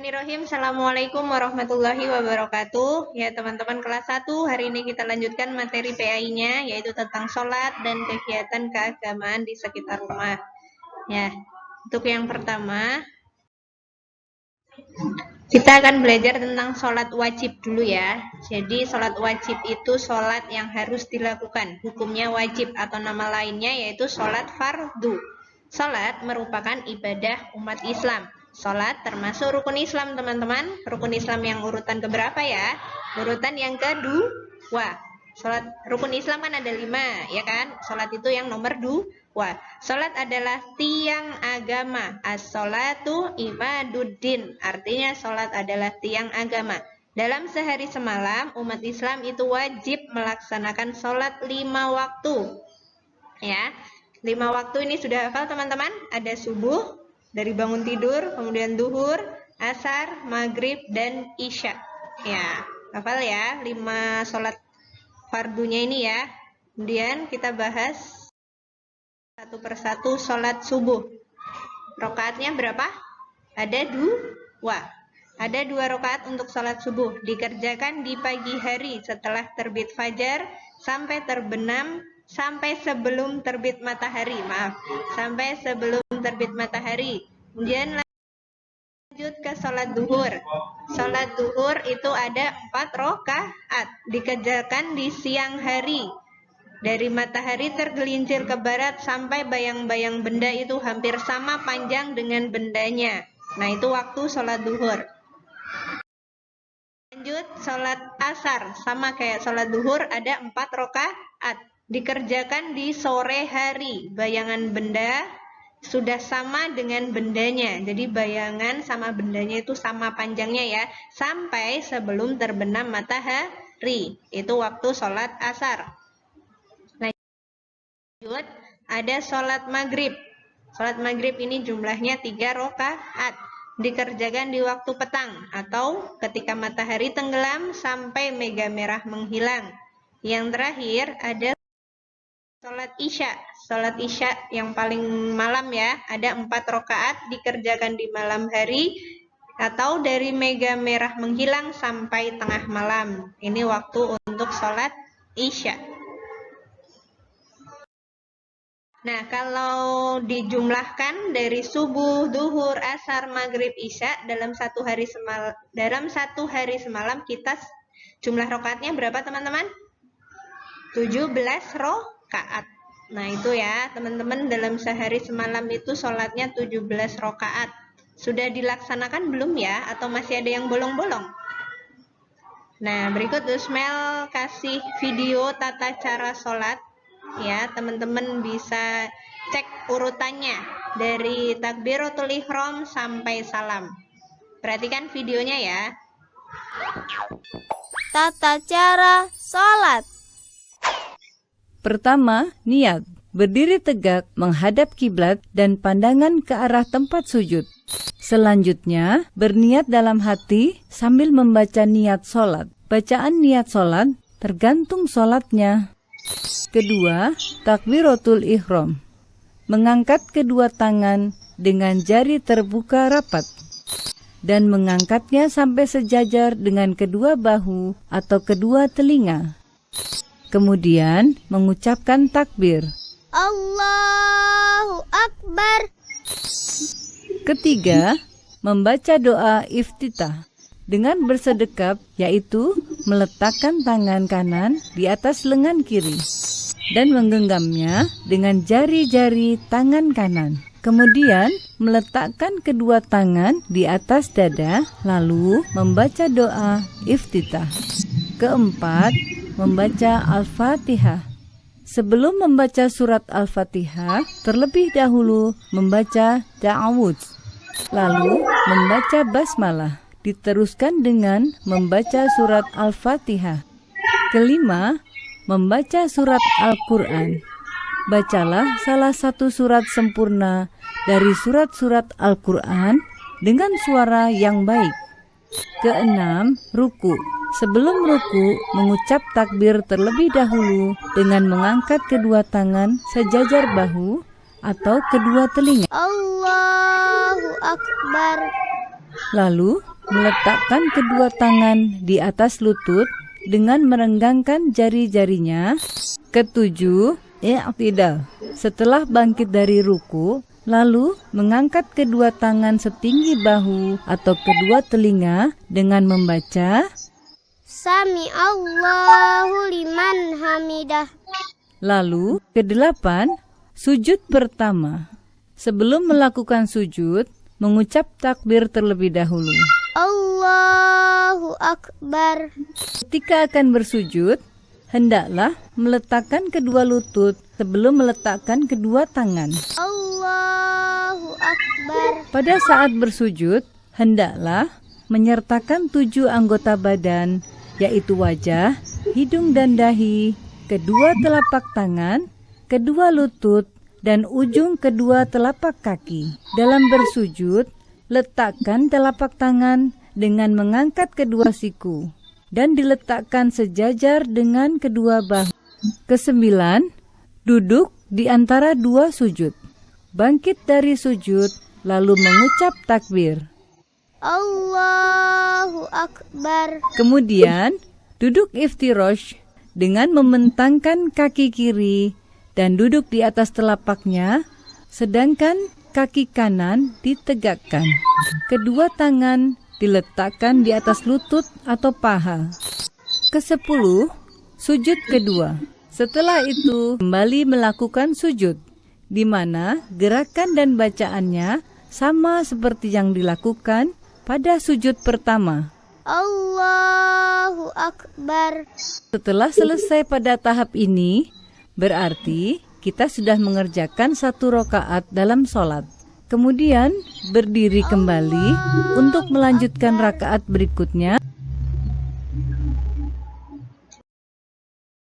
Bismillahirrahmanirrahim. Assalamualaikum warahmatullahi wabarakatuh. Ya teman-teman kelas 1, hari ini kita lanjutkan materi PAI-nya, yaitu tentang sholat dan kegiatan keagamaan di sekitar rumah. Ya, untuk yang pertama, kita akan belajar tentang sholat wajib dulu ya. Jadi sholat wajib itu sholat yang harus dilakukan. Hukumnya wajib atau nama lainnya yaitu sholat fardu. Sholat merupakan ibadah umat Islam. Sholat termasuk rukun Islam teman-teman. Rukun Islam yang urutan keberapa ya? Urutan yang kedua. Sholat rukun Islam kan ada 5 ya kan? Sholat itu yang nomor 2. Sholat adalah tiang agama. As-sholatu imaduddin. Artinya sholat adalah tiang agama. Dalam sehari semalam umat Islam itu wajib melaksanakan sholat 5 waktu. Ya, 5 waktu ini sudah hafal teman-teman? Ada subuh, dari bangun tidur, kemudian duhur, asar, maghrib, dan isya. Ya, hafal ya 5 sholat fardunya ini ya. Kemudian kita bahas satu persatu sholat subuh. Rakaatnya berapa? Ada 2. Ada 2 rakaat untuk sholat subuh. Dikerjakan di pagi hari setelah terbit fajar sampai terbenam, sampai sebelum terbit matahari. Sampai sebelum terbit matahari. Kemudian lanjut ke sholat duhur. Sholat duhur itu ada 4 rakaat. Dikerjakan di siang hari. Dari matahari tergelincir ke barat sampai bayang-bayang benda itu hampir sama panjang dengan bendanya. Nah, itu waktu sholat duhur. Lanjut sholat asar. Sama kayak sholat duhur, ada 4 rakaat. Dikerjakan di sore hari. Bayangan benda sudah sama dengan bendanya. Jadi bayangan sama bendanya itu sama panjangnya ya. Sampai sebelum terbenam matahari. Itu waktu sholat asar. Lanjut, ada sholat maghrib. Sholat maghrib ini jumlahnya 3 rakaat. Dikerjakan di waktu petang atau ketika matahari tenggelam sampai mega merah menghilang. Yang terakhir ada sholat isya. Sholat isya yang paling malam ya. Ada 4 rakaat dikerjakan di malam hari atau dari mega merah menghilang sampai tengah malam. Ini waktu untuk sholat isya. Nah, kalau dijumlahkan dari subuh, duhur, asar, maghrib, isya dalam satu hari semalam kita jumlah rakaatnya berapa teman-teman? 17 rakaat. Nah, itu ya teman-teman, dalam sehari semalam itu sholatnya 17 rakaat. Sudah dilaksanakan belum ya? Atau masih ada yang bolong-bolong? Nah, berikut Usmel kasih video tata cara sholat. Ya, teman-teman bisa cek urutannya dari takbiratul ihram sampai salam. Perhatikan videonya ya. Tata cara sholat. Pertama, niat. Berdiri tegak menghadap kiblat dan pandangan ke arah tempat sujud. Selanjutnya, berniat dalam hati sambil membaca niat sholat. Bacaan niat sholat tergantung sholatnya. Kedua, takbiratul ihram. Mengangkat kedua tangan dengan jari terbuka rapat dan mengangkatnya sampai sejajar dengan kedua bahu atau kedua telinga. Kemudian mengucapkan takbir. Allahu Akbar. Ketiga, membaca doa iftitah dengan bersedekap, yaitu meletakkan tangan kanan di atas lengan kiri dan menggenggamnya dengan jari-jari tangan kanan. Kemudian meletakkan kedua tangan di atas dada, lalu membaca doa iftitah. Keempat, membaca Al-Fatihah. Sebelum membaca surat Al-Fatihah, terlebih dahulu membaca ta'awudz, lalu membaca basmalah. Diteruskan dengan membaca surat Al-Fatihah. Kelima, membaca surat Al-Quran. Bacalah salah satu surat sempurna dari surat-surat Al-Quran dengan suara yang baik. Keenam, ruku. Sebelum ruku, mengucap takbir terlebih dahulu dengan mengangkat kedua tangan sejajar bahu atau kedua telinga. Allahu Akbar. Lalu meletakkan kedua tangan di atas lutut dengan merenggangkan jari-jarinya. Ketujuh, i'tidal. Setelah bangkit dari ruku, lalu mengangkat kedua tangan setinggi bahu atau kedua telinga dengan membaca Sami Allahu liman hamidah. Lalu, kedelapan, sujud pertama. Sebelum melakukan sujud, mengucap takbir terlebih dahulu. Allahu Akbar. Ketika akan bersujud, hendaklah meletakkan kedua lutut sebelum meletakkan kedua tangan. Allahu Akbar. Pada saat bersujud, hendaklah menyertakan 7 anggota badan, yaitu wajah, hidung dan dahi, kedua telapak tangan, kedua lutut, dan ujung kedua telapak kaki. Dalam bersujud, letakkan telapak tangan dengan mengangkat kedua siku dan diletakkan sejajar dengan kedua bahu. Kesembilan, duduk di antara 2 sujud. Bangkit dari sujud, lalu mengucap takbir. Allahu Akbar. Kemudian, duduk iftirosh dengan membentangkan kaki kiri dan duduk di atas telapaknya, sedangkan kaki kanan ditegakkan. Kedua tangan diletakkan di atas lutut atau paha. Kesepuluh, sujud kedua. Setelah itu, kembali melakukan sujud, di mana gerakan dan bacaannya sama seperti yang dilakukan pada sujud pertama. Allahu Akbar. Setelah selesai pada tahap ini, berarti kita sudah mengerjakan 1 rakaat dalam sholat. Kemudian berdiri kembali untuk melanjutkan rakaat berikutnya.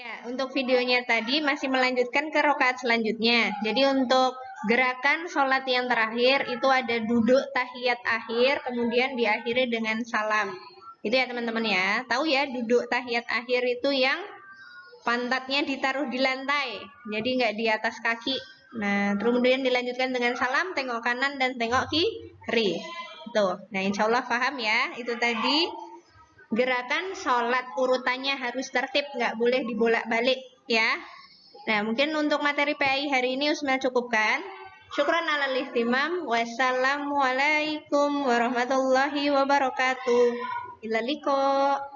Ya, untuk videonya tadi masih melanjutkan ke rakaat selanjutnya. Jadi untuk gerakan sholat yang terakhir itu ada duduk tahiyat akhir, kemudian diakhiri dengan salam. Itu ya teman-teman ya. Tahu ya, duduk tahiyat akhir itu yang pantatnya ditaruh di lantai, jadi nggak di atas kaki. Nah, kemudian dilanjutkan dengan salam, tengok kanan dan tengok kiri. Tuh, nah insya Allah paham ya. Itu tadi gerakan sholat urutannya harus tertib, nggak boleh dibolak-balik ya. Nah, mungkin untuk materi PAI hari ini Usmel cukupkan. Syukran alal ihtimam. Wassalamualaikum warahmatullahi wabarakatuh. Ila liqa.